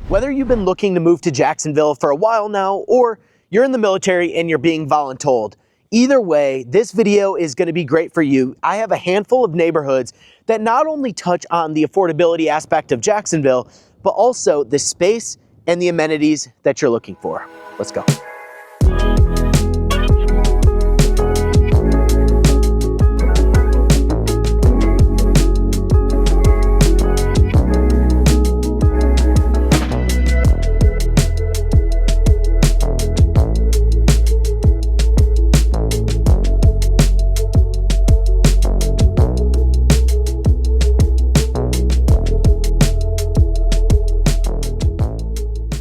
Whether you've been looking to move to Jacksonville for a while now, or you're in the military and you're being voluntold, either way, this video is going to be great for you. I have a handful of neighborhoods that not only touch on the affordability aspect of Jacksonville, but also the space and the amenities that you're looking for. Let's go.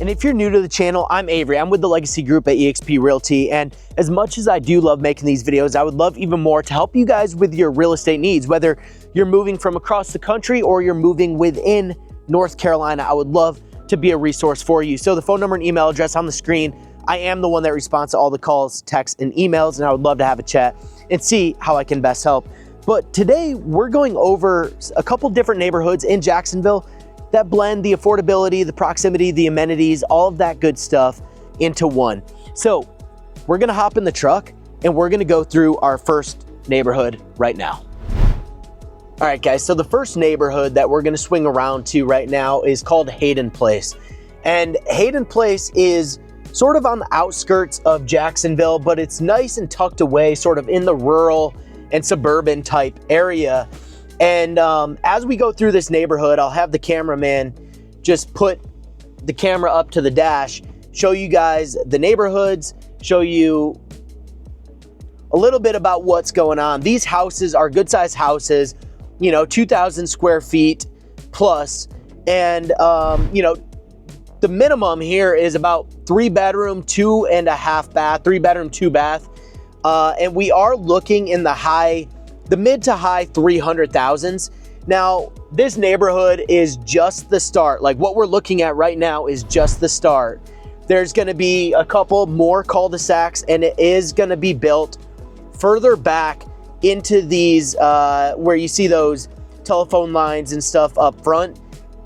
And if you're new to the channel, I'm Avery. I'm with the Legacy Group at eXp Realty. And as much as I do love making these videos, I would love even more to help you guys with your real estate needs, whether you're moving from across the country or you're moving within North Carolina. I would love to be a resource for you. So the phone number and email address on the screen. I am the one that responds to all the calls, texts, and emails, and I would love to have a chat and see how I can best help. But today we're going over a couple different neighborhoods in Jacksonville that blend the affordability, the proximity, the amenities, all of that good stuff into one. So we're gonna hop in the truck and we're gonna go through our first neighborhood right now. All right, guys, so the first neighborhood that we're gonna swing around to right now is called Hayden Place. And Hayden Place is sort of on the outskirts of Jacksonville, but it's nice and tucked away, sort of in the rural and suburban type area. And as we go through this neighborhood, I'll have the cameraman just put the camera up to the dash, show you guys the neighborhoods, show you a little bit about what's going on. These houses are good sized houses, you know, 2,000 square feet plus. And, you know, the minimum here is about 3-bedroom, 2.5 bath, 3-bedroom, 2-bath. And we are looking in the mid to high 300,000s. Now, this neighborhood is just the start. Like what we're looking at right now is just the start. There's gonna be a couple more cul-de-sacs and it is gonna be built further back into these, where you see those telephone lines and stuff up front.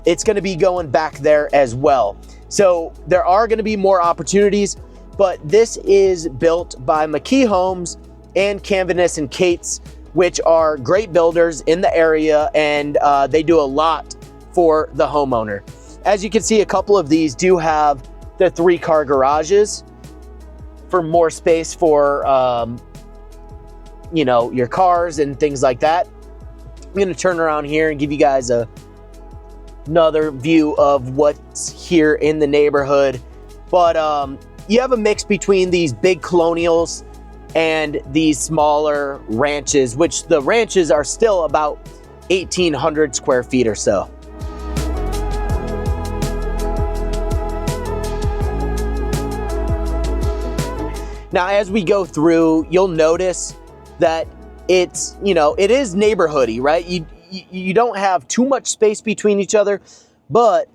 It's gonna be going back there as well. So there are gonna be more opportunities, but this is built by McKee Homes and Canvas and Cates, which are great builders in the area, and they do a lot for the homeowner. As you can see, a couple of these do have the 3-car garages for more space for, you know, your cars and things like that. I'm gonna turn around here and give you guys another view of what's here in the neighborhood. But you have a mix between these big colonials and these smaller ranches, which the ranches are still about 1,800 square feet or so. Now, as we go through, you'll notice that it's, you know, it is neighborhoody, right? You don't have too much space between each other, but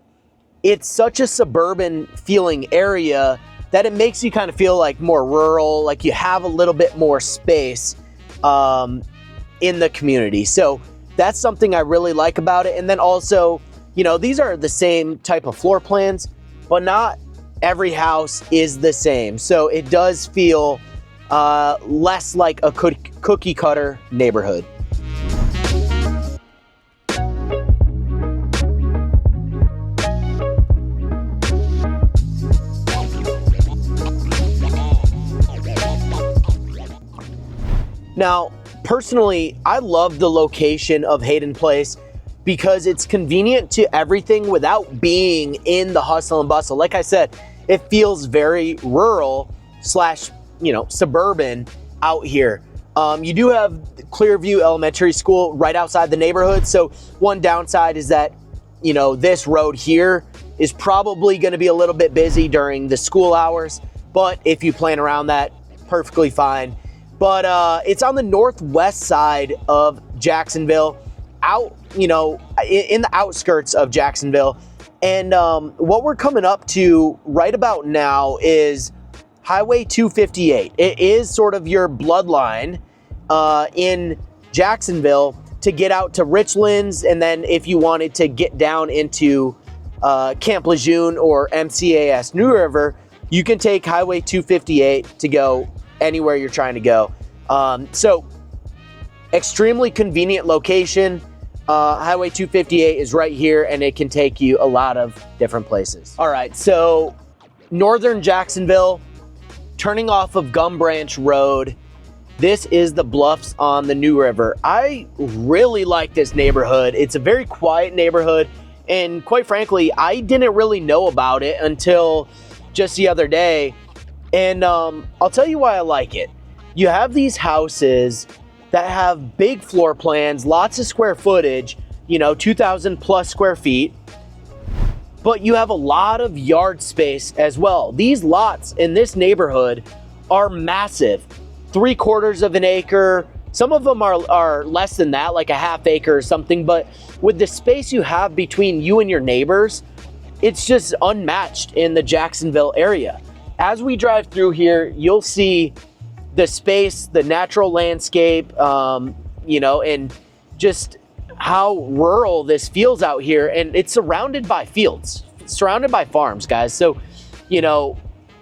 it's such a suburban feeling area that it makes you kind of feel like more rural, like you have a little bit more space in the community. So that's something I really like about it. And then also, you know, these are the same type of floor plans, but not every house is the same. So it does feel less like a cookie cutter neighborhood. Now, personally, I love the location of Hayden Place because it's convenient to everything without being in the hustle and bustle. Like I said, it feels very rural slash, you know, suburban out here. You do have Clearview Elementary School right outside the neighborhood. So one downside is that, you know, this road here is probably going to be a little bit busy during the school hours. But if you plan around that, perfectly fine. But it's on the northwest side of Jacksonville, out, you know, in the outskirts of Jacksonville. And what we're coming up to right about now is Highway 258. It is sort of your bloodline in Jacksonville to get out to Richlands, and then if you wanted to get down into Camp Lejeune or MCAS New River, you can take Highway 258 to go anywhere you're trying to go. So extremely convenient location. Highway 258 is right here, and it can take you a lot of different places. All right, so northern Jacksonville, turning off of Gum Branch Road. This is the Bluffs on the New River. I really like this neighborhood. It's a very quiet neighborhood, and quite frankly, I didn't really know about it until just the other day. And I'll tell you why I like it. You have these houses that have big floor plans, lots of square footage, 2,000 plus square feet, but you have a lot of yard space as well. These lots in this neighborhood are massive, 3/4 of an acre. Some of them are less than that, like a half acre or something, but with the space you have between you and your neighbors, it's just unmatched in the Jacksonville area. As we drive through here, you'll see the space, the natural landscape, and just how rural this feels out here. And it's surrounded by fields, surrounded by farms, guys. So,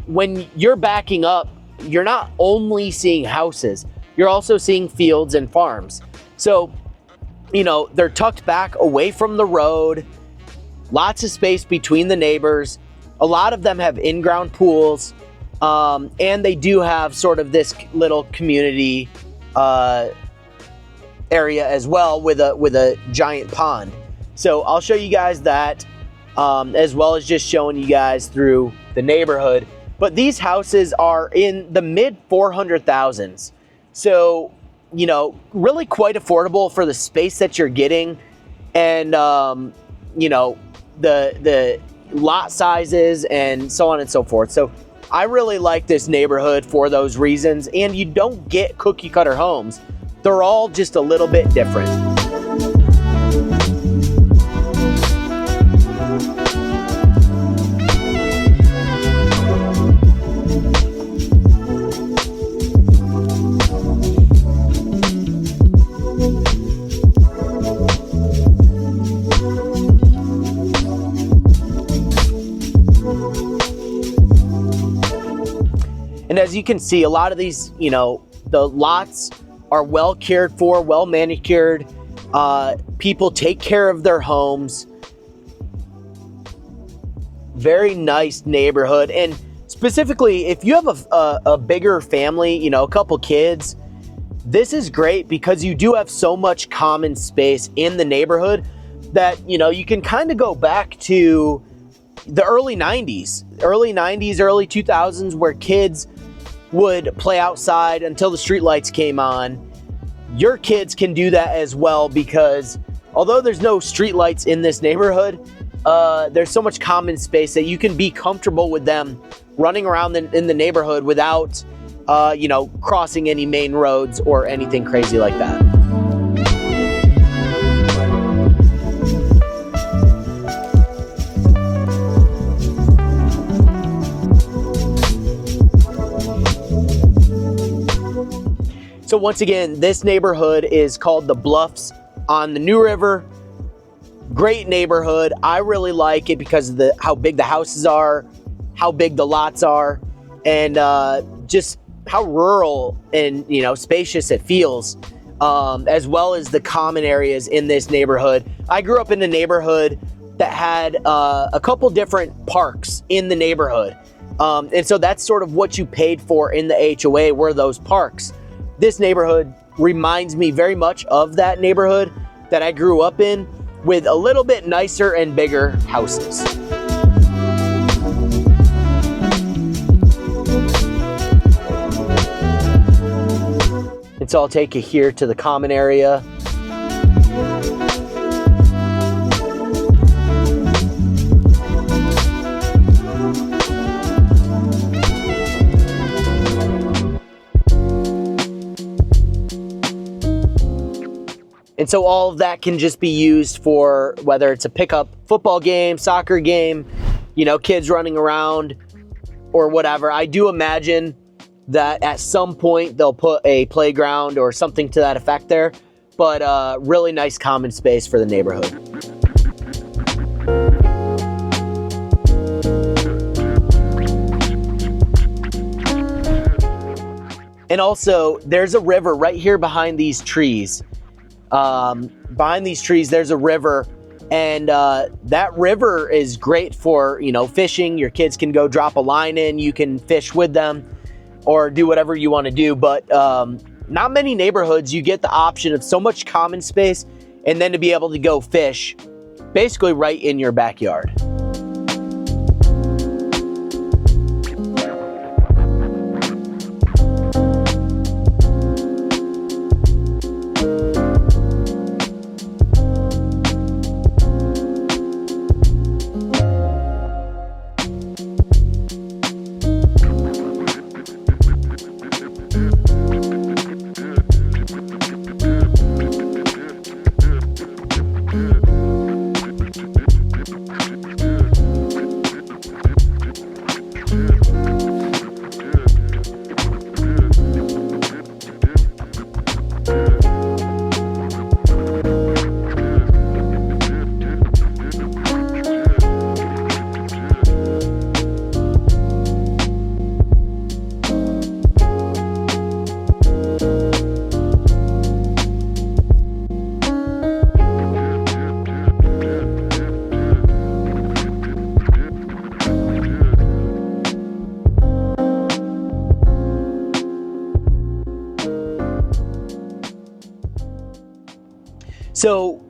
when you're backing up, you're not only seeing houses, you're also seeing fields and farms. So, they're tucked back away from the road, lots of space between the neighbors. A lot of them have in-ground pools. And they do have sort of this little community area as well with a giant pond. So I'll show you guys that, as well as just showing you guys through the neighborhood. But these houses are in the mid 400,000s. So, really quite affordable for the space that you're getting, and the lot sizes and so on and so forth. So I really like this neighborhood for those reasons, and you don't get cookie cutter homes. They're all just a little bit different. And as you can see, a lot of these, the lots are well cared for, well manicured. People take care of their homes. Very nice neighborhood. And specifically, if you have a bigger family, a couple kids, this is great because you do have so much common space in the neighborhood that, you can kind of go back to the early 90s, early 2000s, where kids would play outside until the streetlights came on. Your kids can do that as well, because although there's no streetlights in this neighborhood, there's so much common space that you can be comfortable with them running around in the neighborhood without, crossing any main roads or anything crazy like that. So once again, this neighborhood is called the Bluffs on the New River. Great neighborhood. I really like it because of how big the houses are, how big the lots are, and just how rural and spacious it feels, as well as the common areas in this neighborhood. I grew up in a neighborhood that had a couple different parks in the neighborhood, and so that's sort of what you paid for in the HOA, were those parks. This neighborhood reminds me very much of that neighborhood that I grew up in, with a little bit nicer and bigger houses. And so I'll take you here to the common area. And so all of that can just be used for whether it's a pickup football game, soccer game, kids running around or whatever. I do imagine that at some point they'll put a playground or something to that effect there, but really nice common space for the neighborhood. And also, there's a river right here behind these trees. Behind these trees, there's a river, and that river is great for, you know, fishing. Your kids can go drop a line in, you can fish with them, or do whatever you want to do. But not many neighborhoods you get the option of so much common space and then to be able to go fish basically right in your backyard. So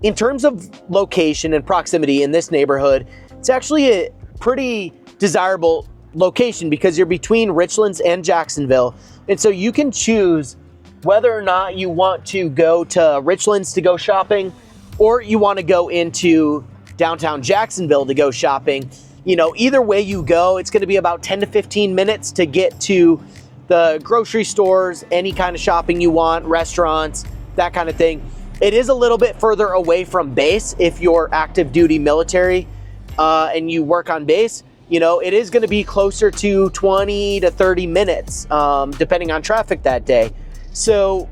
in terms of location and proximity in this neighborhood, it's actually a pretty desirable location because you're between Richlands and Jacksonville. And so you can choose whether or not you want to go to Richlands to go shopping, or you want to go into downtown Jacksonville to go shopping. You know, either way you go, it's going to be about 10 to 15 minutes to get to the grocery stores, any kind of shopping you want, restaurants, that kind of thing. It is a little bit further away from base if you're active duty military and you work on base. You know, it is going to be closer to 20 to 30 minutes depending on traffic that day. So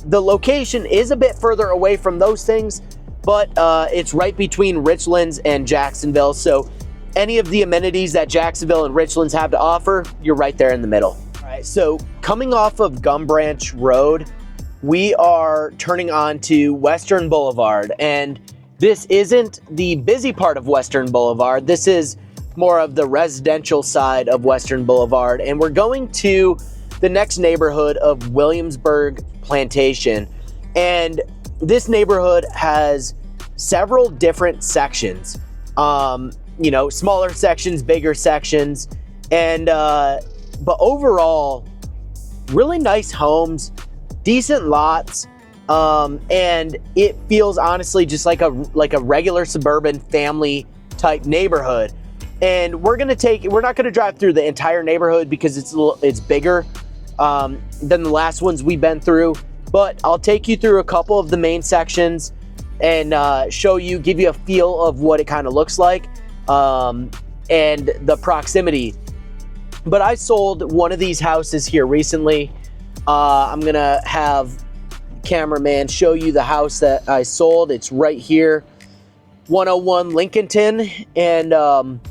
the location is a bit further away from those things, but it's right between Richlands and Jacksonville. So any of the amenities that Jacksonville and Richlands have to offer, you're right there in the middle. All right, so coming off of Gum Branch Road, we are turning on to Western Boulevard, and this isn't the busy part of Western Boulevard. This is more of the residential side of Western Boulevard, and we're going to the next neighborhood of Williamsburg Plantation. And this neighborhood has several different sections, you know, smaller sections, bigger sections, and but overall, really nice homes, decent lots, and it feels honestly just like a regular suburban family type neighborhood. And we're not gonna drive through the entire neighborhood because it's bigger than the last ones we've been through. But I'll take you through a couple of the main sections and give you a feel of what it kind of looks like and the proximity. But I sold one of these houses here recently. I'm gonna have the cameraman show you the house that I sold. It's right here, 101 Lincolnton, and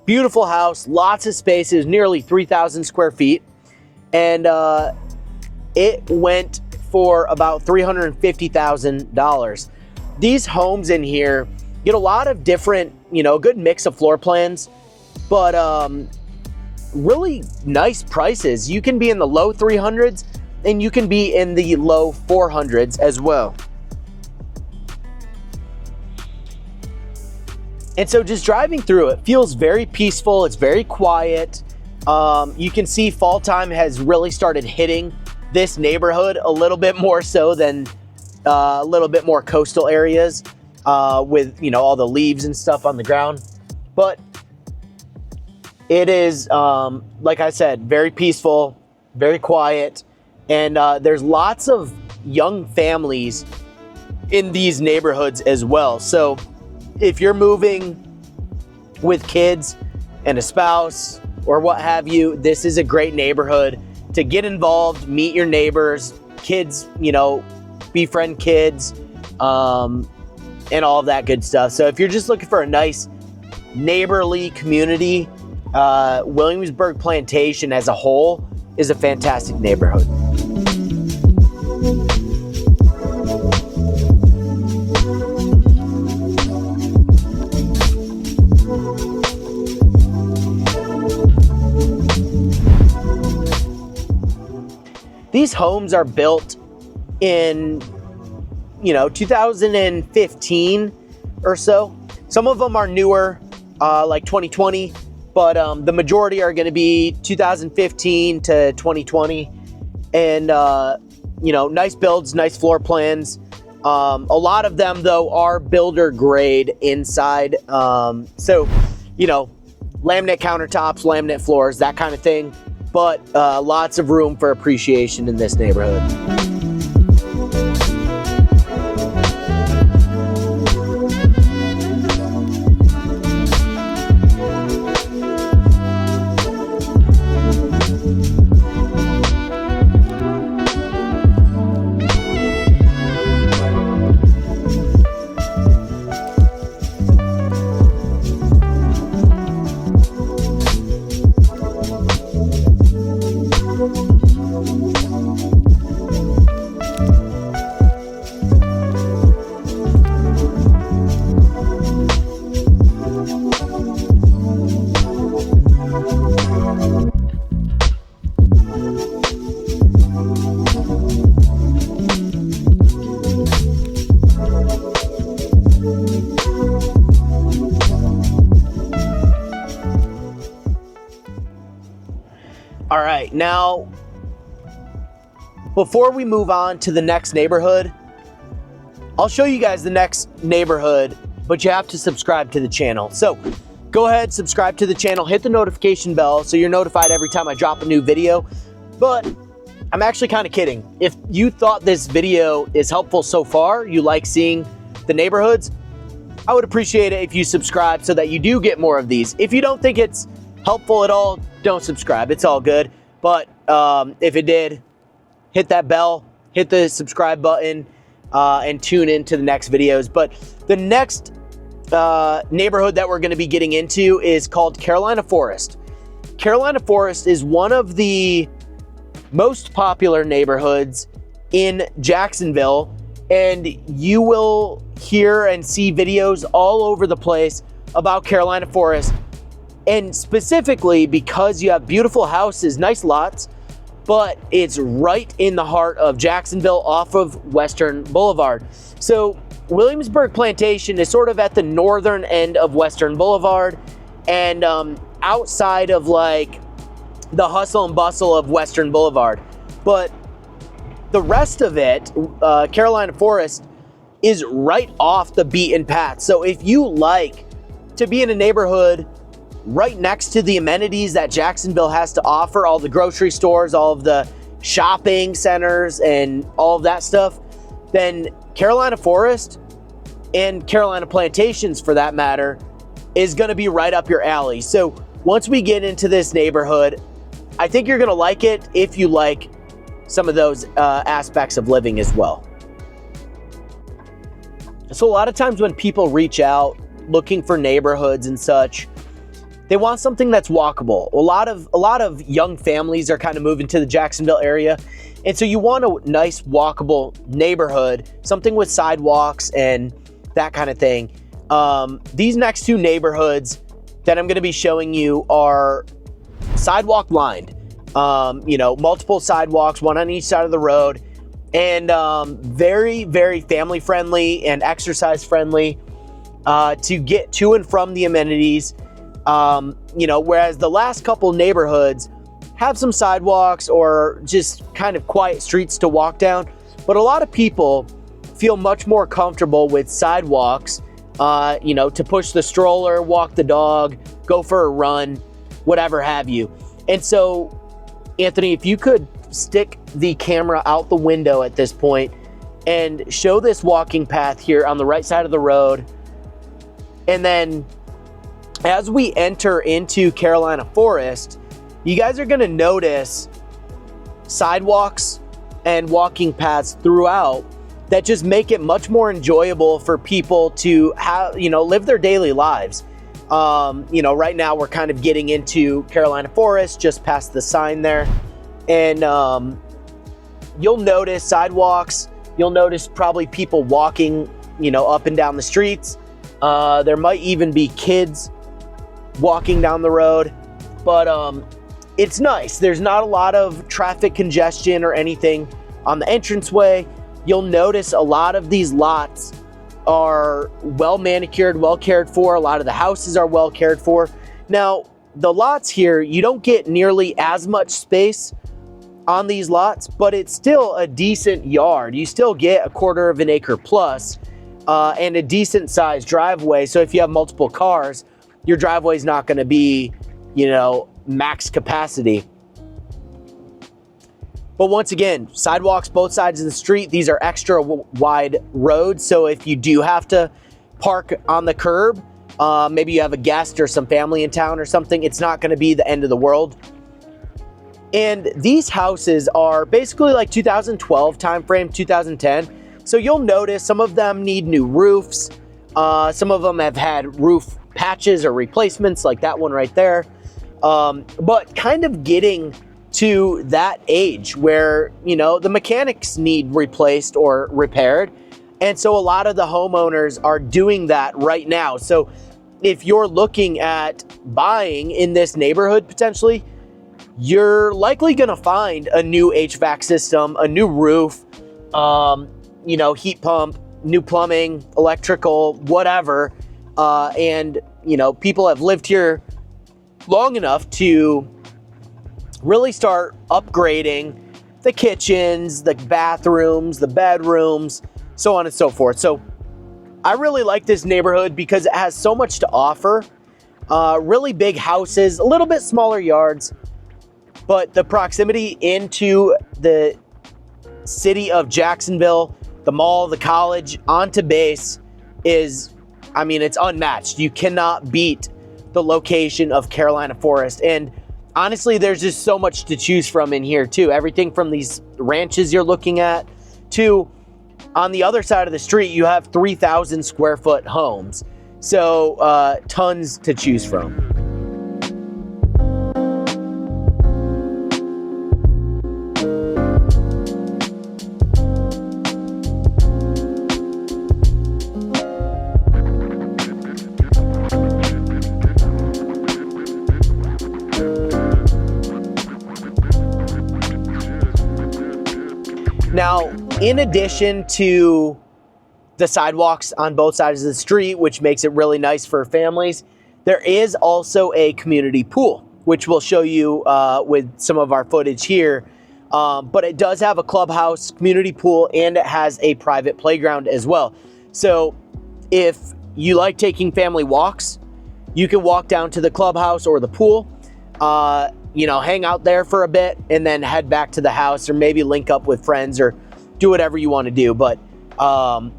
beautiful house, lots of spaces, nearly 3,000 square feet, and it went for about $350,000. These homes in here get a lot of different, you know, good mix of floor plans, but really nice prices. You can be in the low 300s and you can be in the low 400s as well. And so just driving through it feels very peaceful. It's very quiet. You can see fall time has really started hitting this neighborhood a little bit more so than a little bit more coastal areas with, you know, all the leaves and stuff on the ground. But it is, like I said, very peaceful, very quiet. And there's lots of young families in these neighborhoods as well. So if you're moving with kids and a spouse or what have you, this is a great neighborhood to get involved, meet your neighbors, kids, you know, befriend kids, and all of that good stuff. So if you're just looking for a nice neighborly community, Williamsburg Plantation as a whole is a fantastic neighborhood. These homes are built in, 2015 or so. Some of them are newer, like 2020, but the majority are going to be 2015 to 2020. And, nice builds, nice floor plans. A lot of them, though, are builder grade inside. So, laminate countertops, laminate floors, that kind of thing. But lots of room for appreciation in this neighborhood. All right, now, before we move on to the next neighborhood, I'll show you guys the next neighborhood, but you have to subscribe to the channel. So go ahead, subscribe to the channel, hit the notification bell so you're notified every time I drop a new video. But I'm actually kind of kidding. If you thought this video is helpful so far, you like seeing the neighborhoods, I would appreciate it if you subscribe so that you do get more of these. If you don't think it's helpful at all, don't subscribe. It's all good. But if it did, hit that bell, hit the subscribe button, and tune in to the next videos. But the next neighborhood that we're going to be getting into is called Carolina Forest. Carolina Forest is one of the most popular neighborhoods in Jacksonville, and you will hear and see videos all over the place about Carolina Forest. And specifically because you have beautiful houses, nice lots, but it's right in the heart of Jacksonville off of Western Boulevard. So Williamsburg Plantation is sort of at the northern end of Western Boulevard and outside of like the hustle and bustle of Western Boulevard. But the rest of it, Carolina Forest, is right off the beaten path. So if you like to be in a neighborhood right next to the amenities that Jacksonville has to offer, all the grocery stores, all of the shopping centers, and all of that stuff, then Carolina Forest and Carolina Plantations, for that matter, is going to be right up your alley. So once we get into this neighborhood, I think you're going to like it if you like some of those aspects of living as well. So a lot of times when people reach out looking for neighborhoods and such, they want something that's walkable. A lot of young families are kind of moving to the Jacksonville area. And so you want a nice walkable neighborhood, something with sidewalks and that kind of thing. These next two neighborhoods that I'm going to be showing you are sidewalk lined. Multiple sidewalks, one on each side of the road, and very, very family friendly and exercise friendly to get to and from the amenities. Whereas the last couple neighborhoods have some sidewalks or just kind of quiet streets to walk down, but a lot of people feel much more comfortable with sidewalks, to push the stroller, walk the dog, go for a run, whatever have you. And so, Anthony, if you could stick the camera out the window at this point and show this walking path here on the right side of the road, and then as we enter into Carolina Forest, you guys are going to notice sidewalks and walking paths throughout that just make it much more enjoyable for people to have, live their daily lives. Right now we're kind of getting into Carolina Forest, just past the sign there. And you'll notice sidewalks, you'll notice probably people walking, up and down the streets. There might even be kids walking down the road, but it's nice. There's not a lot of traffic congestion or anything on the entranceway. You'll notice a lot of these lots are well manicured, well cared for. A lot of the houses are well cared for. Now, the lots here, you don't get nearly as much space on these lots, but it's still a decent yard. You still get 1/4 of an acre plus, and a decent sized driveway. So if you have multiple cars, your driveway is not going to be, max capacity. But once again, sidewalks both sides of the street. These are extra wide roads. So if you do have to park on the curb, maybe you have a guest or some family in town or something, it's not going to be the end of the world. And these houses are basically like 2012 timeframe, 2010. So you'll notice some of them need new roofs. Some of them have had roof patches or replacements, like that one right there. But kind of getting to that age where, the mechanics need replaced or repaired. And so a lot of the homeowners are doing that right now. So if you're looking at buying in this neighborhood potentially, you're likely going to find a new HVAC system, a new roof, heat pump, new plumbing, electrical, whatever. And people have lived here long enough to really start upgrading the kitchens, the bathrooms, the bedrooms, so on and so forth. So I really like this neighborhood because it has so much to offer. Really big houses, a little bit smaller yards, but the proximity into the city of Jacksonville, the mall, the college, onto base is, it's unmatched. You cannot beat the location of Carolina Forest. And honestly, there's just so much to choose from in here too. Everything from these ranches you're looking at to on the other side of the street, you have 3,000 square foot homes. So tons to choose from. Now, in addition to the sidewalks on both sides of the street, which makes it really nice for families, there is also a community pool, which we'll show you with some of our footage here. But it does have a clubhouse, community pool, and it has a private playground as well. So if you like taking family walks, you can walk down to the clubhouse or the pool, hang out there for a bit and then head back to the house, or maybe link up with friends or do whatever you want to do. But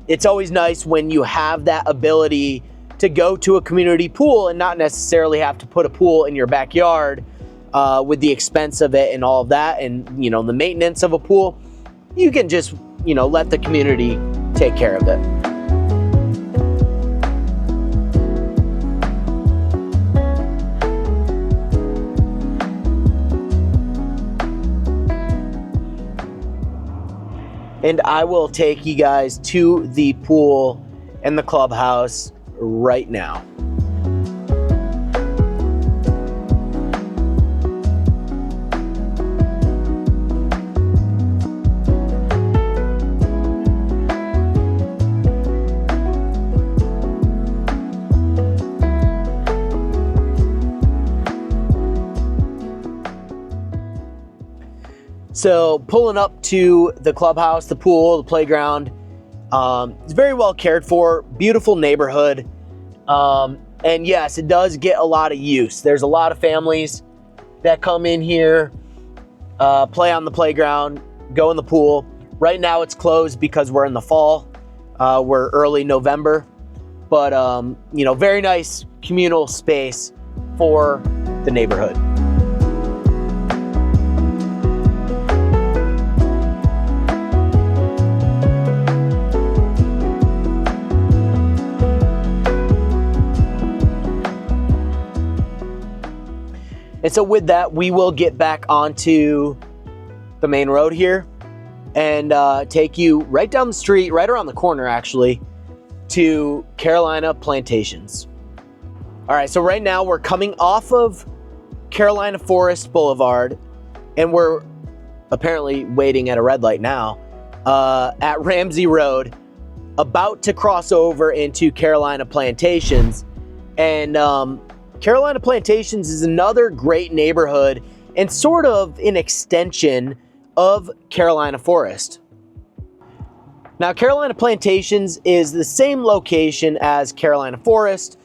it's always nice when you have that ability to go to a community pool and not necessarily have to put a pool in your backyard with the expense of it and all of that, and the maintenance of a pool. You can just let the community take care of it. And I will take you guys to the pool and the clubhouse right now. So pulling up to the clubhouse, the pool, the playground, it's very well cared for, beautiful neighborhood. And yes, it does get a lot of use. There's a lot of families that come in here, play on the playground, go in the pool. Right now it's closed because we're in the fall. We're early November, but very nice communal space for the neighborhood. And so with that, we will get back onto the main road here and take you right down the street, right around the corner actually, to Carolina Plantations. All right, so right now we're coming off of Carolina Forest Boulevard, and we're apparently waiting at a red light now at Ramsey Road, about to cross over into Carolina Plantations. And Carolina Plantations is another great neighborhood and sort of an extension of Carolina Forest. Now, Carolina Plantations is the same location as Carolina Forest,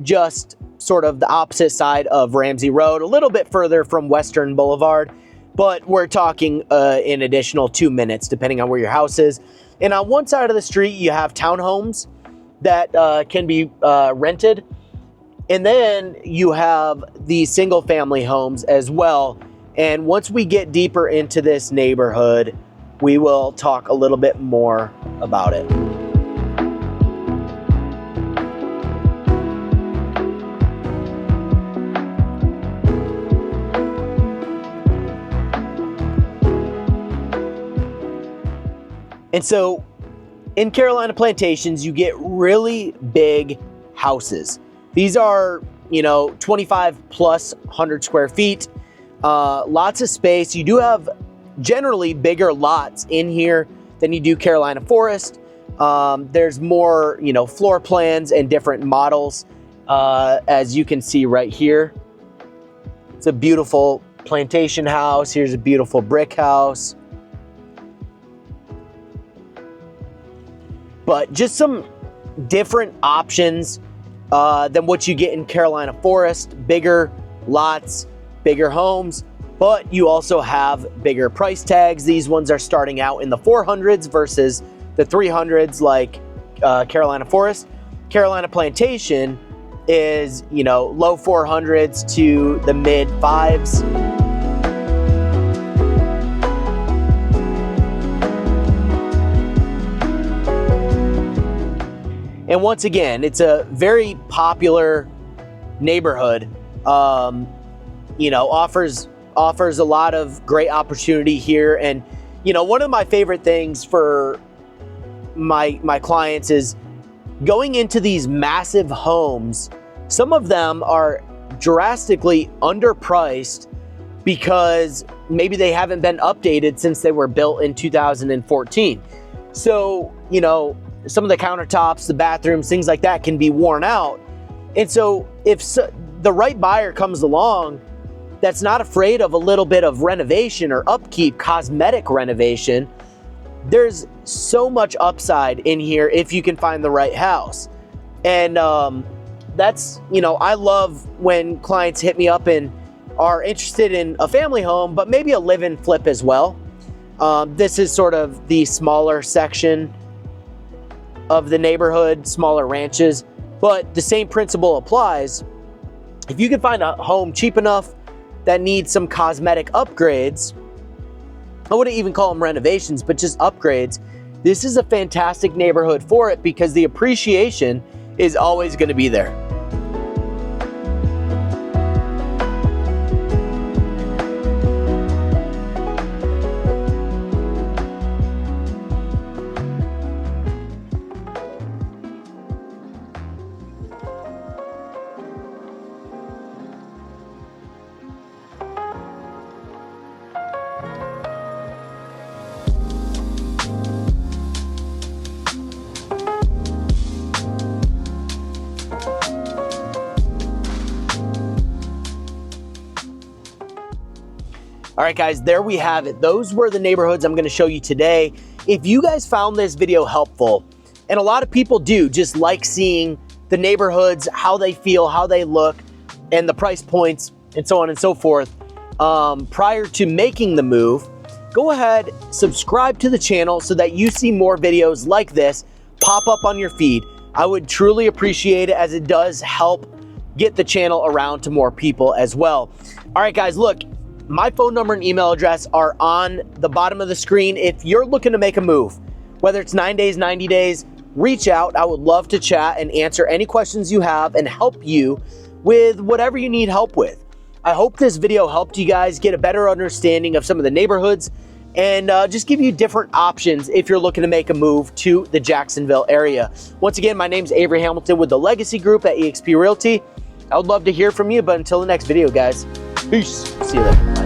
just sort of the opposite side of Ramsey Road, a little bit further from Western Boulevard, but we're talking an additional 2 minutes depending on where your house is. And on one side of the street, you have townhomes that can be rented. And then you have the single family homes as well. And once we get deeper into this neighborhood, we will talk a little bit more about it. And so in Carolina Plantations, you get really big houses. These are, 25 plus 100 square feet, lots of space. You do have generally bigger lots in here than you do Carolina Forest. There's more, floor plans and different models, as you can see right here. It's a beautiful plantation house. Here's a beautiful brick house. But just some different options than what you get in Carolina Forest. Bigger lots, bigger homes, but you also have bigger price tags. These ones are starting out in the 400s versus the 300s like Carolina Forest. Carolina Plantation is, low 400s to the mid 5s. And once again, it's a very popular neighborhood. Offers a lot of great opportunity here. And, one of my favorite things for my clients is going into these massive homes. Some of them are drastically underpriced because maybe they haven't been updated since they were built in 2014. So, some of the countertops, the bathrooms, things like that can be worn out. And so if the right buyer comes along that's not afraid of a little bit of renovation or upkeep, cosmetic renovation, there's so much upside in here if you can find the right house. And that's, I love when clients hit me up and are interested in a family home, but maybe a live-in flip as well. This is sort of the smaller section of the neighborhood, smaller ranches, but the same principle applies. If you can find a home cheap enough that needs some cosmetic upgrades, I wouldn't even call them renovations, but just upgrades, this is a fantastic neighborhood for it because the appreciation is always going to be there. All right, guys, there we have it. Those were the neighborhoods I'm going to show you today. If you guys found this video helpful, and a lot of people do just like seeing the neighborhoods, how they feel, how they look, and the price points, and so on and so forth, prior to making the move, go ahead, subscribe to the channel so that you see more videos like this pop up on your feed. I would truly appreciate it, as it does help get the channel around to more people as well. All right, guys, look, my phone number and email address are on the bottom of the screen. If you're looking to make a move, whether it's 9 days, 90 days, reach out. I would love to chat and answer any questions you have and help you with whatever you need help with. I hope this video helped you guys get a better understanding of some of the neighborhoods and just give you different options if you're looking to make a move to the Jacksonville area. Once again, my name's Avery Hamilton with the Legacy Group at eXp Realty. I would love to hear from you, but until the next video, guys, peace. See you later.